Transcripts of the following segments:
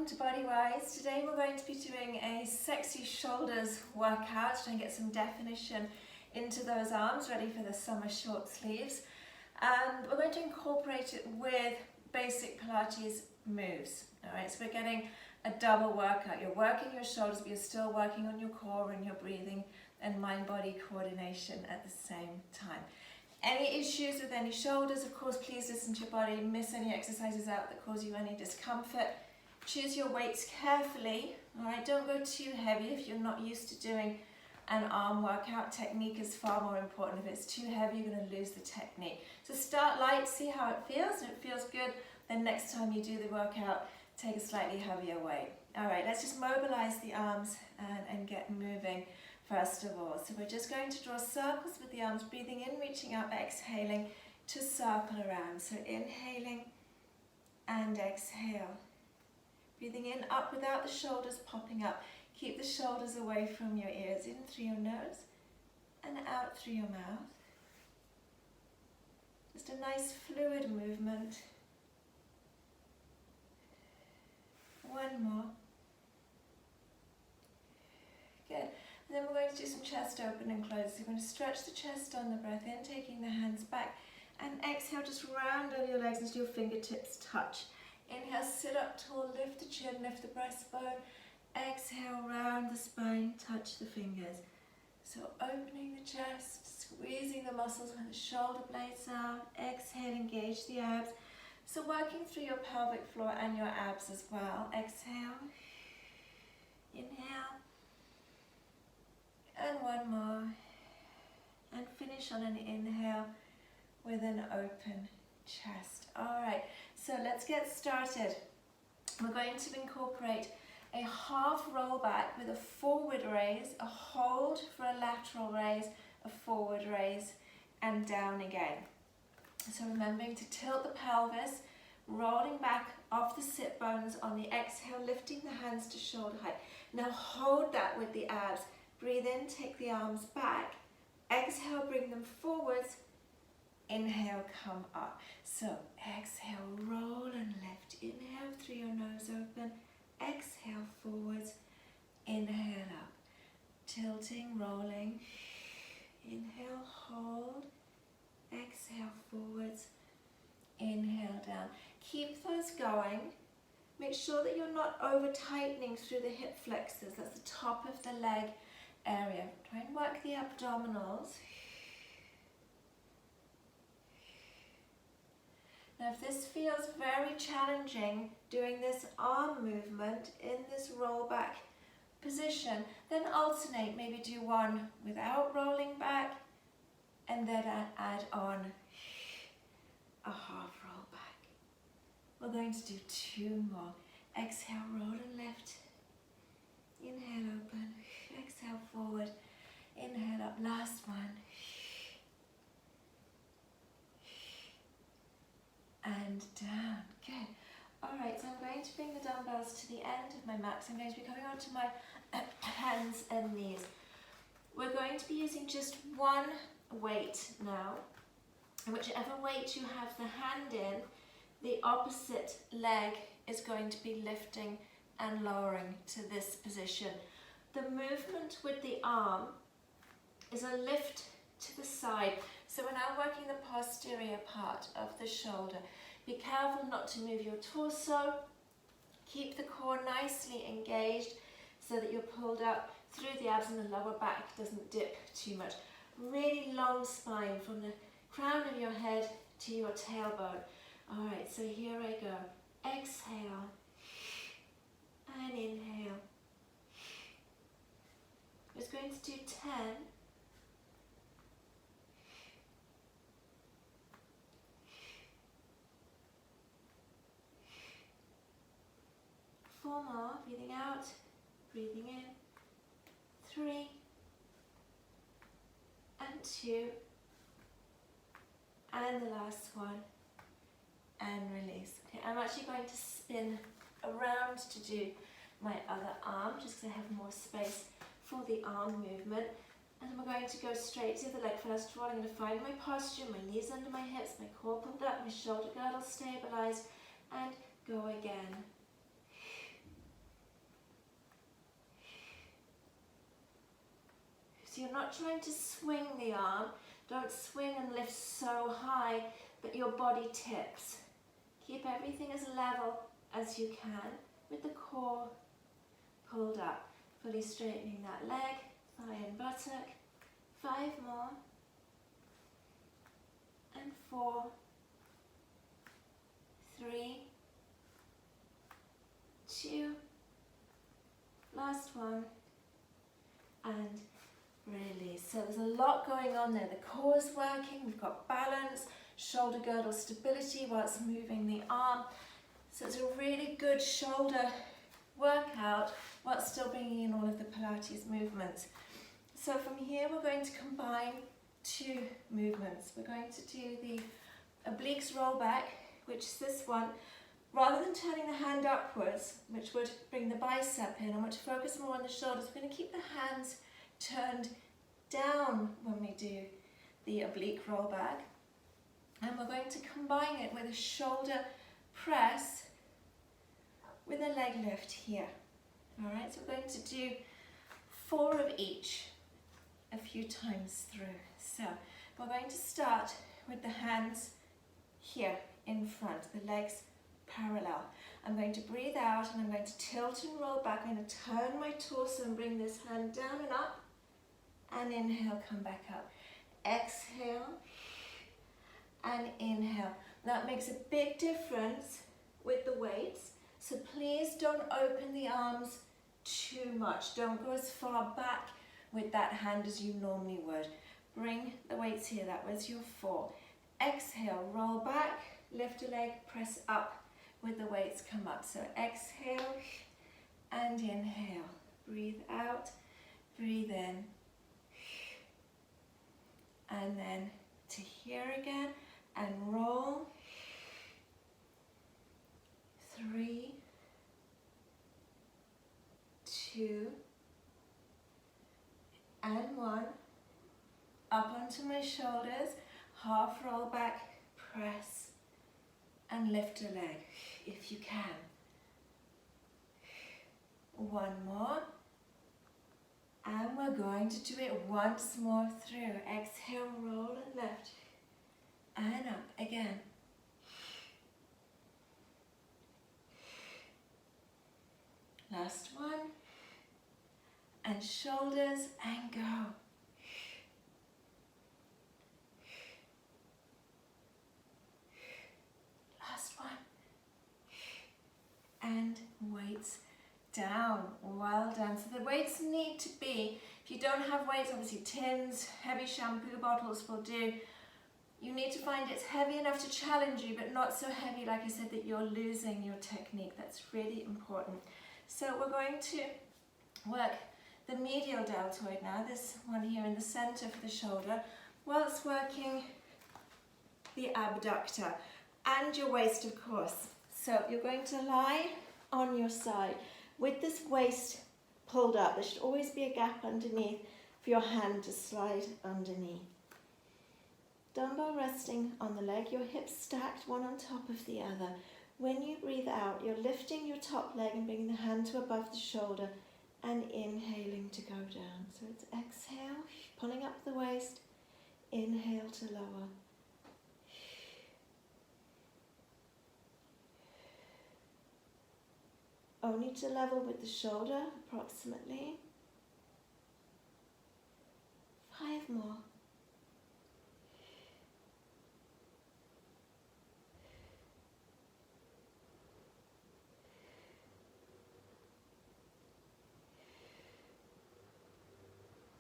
to Bodywise. Today we're going to be doing a sexy shoulders workout, trying to get some definition into those arms, ready for the summer short sleeves. And we're going to incorporate it with basic Pilates moves. Alright, so we're getting a double workout. You're working your shoulders, but you're still working on your core and your breathing and mind-body coordination at the same time. Any issues with any shoulders, of course, please listen to your body. Miss any exercises out that cause you any discomfort. Choose your weights carefully. Alright, don't go too heavy if you're not used to doing an arm workout. Technique is far more important. If it's too heavy, you're going to lose the technique. So start light, see how it feels. If it feels good, then next time you do the workout, take a slightly heavier weight. Alright, let's just mobilize the arms and get moving first of all. So we're just going to draw circles with the arms, breathing in, reaching out, exhaling to circle around. So inhaling and exhale. Breathing in, up without the shoulders popping up. Keep the shoulders away from your ears. In through your nose and out through your mouth. Just a nice fluid movement. One more. Good. And then we're going to do some chest open and close. So you're going to stretch the chest on the breath in, taking the hands back. And exhale, just round over your legs until your fingertips touch. Inhale, sit up tall, lift the chin, lift the breastbone. Exhale, round the spine, touch the fingers. So opening the chest, squeezing the muscles when the shoulder blades out. Exhale, engage the abs. So working through your pelvic floor and your abs as well. Exhale, inhale. And one more, and finish on an inhale with an open chest. Alright, so let's get started. We're going to incorporate a half roll back with a forward raise, a hold for a lateral raise, a forward raise, and down again. So remembering to tilt the pelvis, rolling back off the sit bones on the exhale, lifting the hands to shoulder height. Now hold that with the abs. Breathe in, take the arms back. Exhale, bring them forwards. Inhale, come up. So exhale, roll and lift. Inhale through your nose open. Exhale, forwards. Inhale up. Tilting, rolling. Inhale, hold. Exhale, forwards. Inhale, down. Keep those going. Make sure that you're not over tightening through the hip flexors. That's the top of the leg area. Try and work the abdominals. Now if this feels very challenging, doing this arm movement in this roll back position, then alternate. Maybe do one without rolling back and then add on a half roll back. We're going to do two more. Exhale, roll and lift. Inhale, open. Exhale, forward. Inhale up, last one. And down. Good. Alright, so I'm going to bring the dumbbells to the end of my mat. So I'm going to be coming onto my hands and knees. We're going to be using just one weight now. And whichever weight you have the hand in, the opposite leg is going to be lifting and lowering to this position. The movement with the arm is a lift to the side. So we're now working the posterior part of the shoulder. Be careful not to move your torso. Keep the core nicely engaged so that you're pulled up through the abs and the lower back doesn't dip too much. Really long spine from the crown of your head to your tailbone. Alright, so here I go. Exhale and inhale. I'm just going to do 10. 4 more, breathing out, breathing in. 3 and 2. And the last one. And release. Okay, I'm actually going to spin around to do my other arm, just because I have more space for the arm movement. And we're going to go straight to the leg first. I'm going to find my posture, my knees under my hips, my core pulled up, my shoulder girdle stabilized, and go again. So you're not trying to swing the arm. Don't swing and lift so high that your body tips. Keep everything as level as you can with the core pulled up. Fully straightening that leg, thigh and buttock. 5 more. And 4, 3, 2, last one, and release. So there's a lot going on there. The core is working, we've got balance, shoulder girdle stability whilst moving the arm. So it's a really good shoulder workout whilst still bringing in all of the Pilates movements. So from here we're going to combine 2 movements. We're going to do the obliques roll back, which is this one. Rather than turning the hand upwards, which would bring the bicep in, I want to focus more on the shoulders. We're going to keep the hands turned down when we do the oblique roll back. And we're going to combine it with a shoulder press with a leg lift here. All right, so we're going to do 4 of each a few times through. So we're going to start with the hands here in front, the legs parallel. I'm going to breathe out and I'm going to tilt and roll back. I'm going to turn my torso and bring this hand down and up, and inhale, come back up. Exhale and inhale. That makes a big difference with the weights, so please don't open the arms too much. Don't go as far back with that hand as you normally would. Bring the weights here. That was your 4. Exhale, roll back, lift a leg, press up with the weights, come up. So exhale and inhale. Breathe out, breathe in. And then to here again and roll. 3, 2, and 1. Up onto my shoulders, half roll back, press, and lift a leg if you can. 1 more. And we're going to do it once more through. Exhale, roll and lift. And up again. Last one. And shoulders and go. Last one. And weights down, well done. So the weights need to be, if you don't have weights, obviously tins, heavy shampoo bottles will do. You need to find it's heavy enough to challenge you, but not so heavy, like I said, that you're losing your technique. That's really important. So we're going to work the medial deltoid now, this one here in the center for the shoulder, whilst working the abductor and your waist, of course. So you're going to lie on your side with this waist pulled up. There should always be a gap underneath for your hand to slide underneath. Dumbbell resting on the leg, your hips stacked one on top of the other. When you breathe out, you're lifting your top leg and bringing the hand to above the shoulder and inhaling to go down. So it's exhale, pulling up the waist, inhale to lower. Only to level with the shoulder, approximately. 5 more.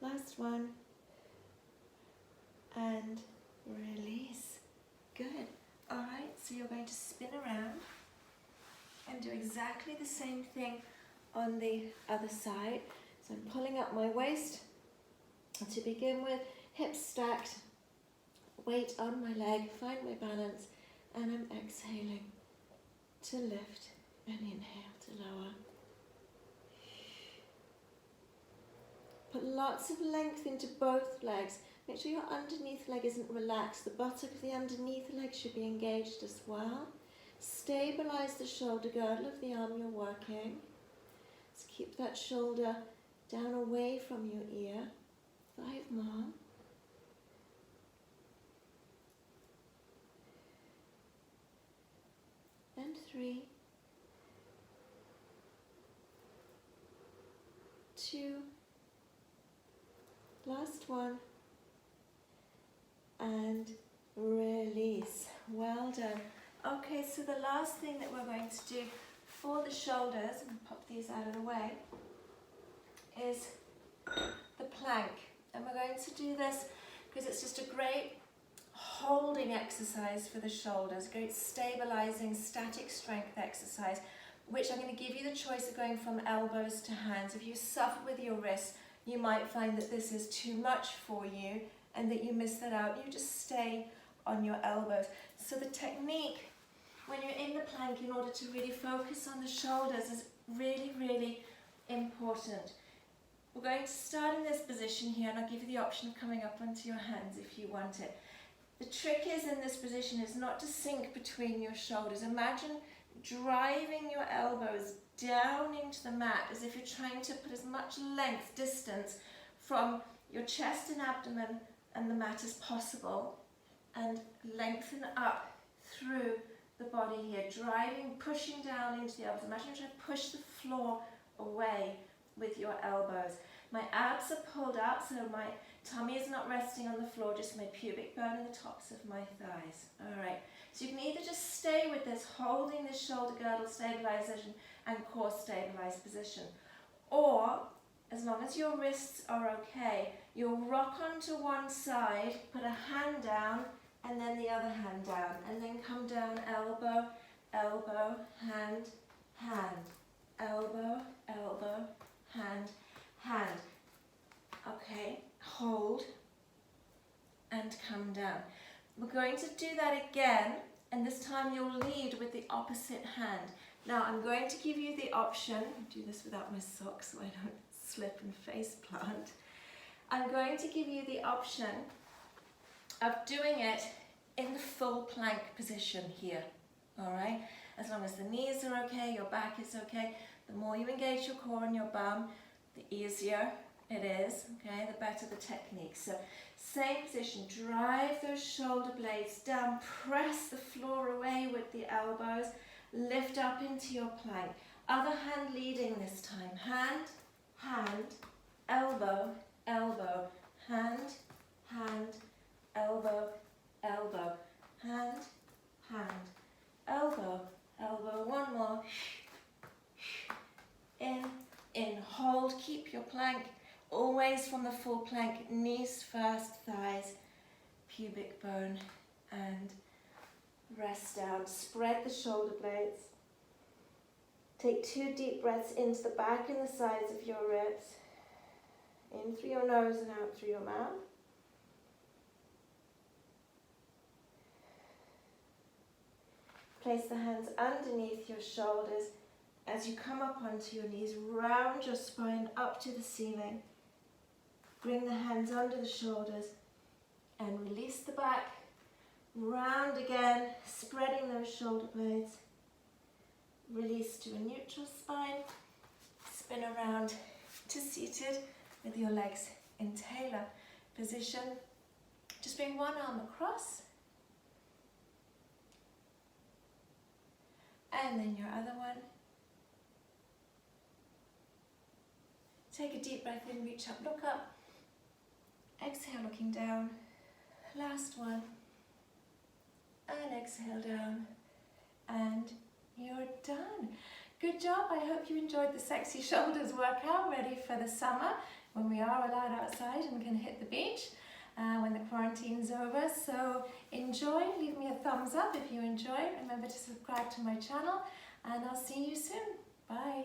Last one. And release. Good. All right, so you're going to spin around and do exactly the same thing on the other side. So I'm pulling up my waist to begin with, hips stacked, weight on my leg, find my balance, and I'm exhaling to lift and inhale to lower. Put lots of length into both legs. Make sure your underneath leg isn't relaxed. The buttock of the underneath leg should be engaged as well. Stabilize the shoulder girdle of the arm you're working. Let's keep that shoulder down away from your ear. 5 more. And 3, 2, last one, and release. Well done. Okay, so the last thing that we're going to do for the shoulders, and pop these out of the way, is the plank. And we're going to do this because it's just a great holding exercise for the shoulders, great stabilizing static strength exercise, which I'm going to give you the choice of going from elbows to hands. If you suffer with your wrists, you might find that this is too much for you and that you miss that out. You just stay on your elbows. So the technique when you're in the plank, in order to really focus on the shoulders, is really, really important. We're going to start in this position here, and I'll give you the option of coming up onto your hands if you want it. The trick is in this position is not to sink between your shoulders. Imagine driving your elbows down into the mat as if you're trying to put as much length, distance from your chest and abdomen and the mat as possible, and lengthen up through the body here, driving, pushing down into the elbows. Imagine you're trying to push the floor away with your elbows. My abs are pulled out, so my tummy is not resting on the floor, just my pubic bone and the tops of my thighs. All right, so you can either just stay with this, holding this shoulder girdle stabilization and core stabilized position, or as long as your wrists are okay, you'll rock onto one side, put a hand down, and then the other hand down, and then come down, elbow, elbow, hand, hand, elbow, elbow, hand, hand. Okay, hold and come down. We're going to do that again, and this time you'll lead with the opposite hand. Now I'm going to give you the option, do this without my socks so I don't slip and face plant. I'm going to give you the option of doing it in the full plank position here, all right? As long as the knees are okay, your back is okay, the more you engage your core and your bum, the easier it is, okay, the better the technique. So same position, drive those shoulder blades down, press the floor away with the elbows, lift up into your plank. Other hand leading this time, hand, hand, elbow, elbow, hand, hand, elbow, elbow, hand, hand, elbow, elbow. One more. In, hold, keep your plank. Always from the full plank, knees first, thighs, pubic bone, and rest down. Spread the shoulder blades. Take 2 deep breaths into the back and the sides of your ribs. In through your nose and out through your mouth. Place the hands underneath your shoulders. As you come up onto your knees, round your spine up to the ceiling. Bring the hands under the shoulders and release the back. Round again, spreading those shoulder blades. Release to a neutral spine. Spin around to seated with your legs in tailor position. Just bring one arm across. And then your other one. Take a deep breath in, reach up, look up. Exhale, looking down. Last one. And exhale down. And you're done. Good job. I hope you enjoyed the sexy shoulders workout, ready for the summer when we are allowed outside and can hit the beach when the quarantine's over. So enjoy. Leave me a thumbs up if you enjoy. Remember to subscribe to my channel, and I'll see you soon. Bye.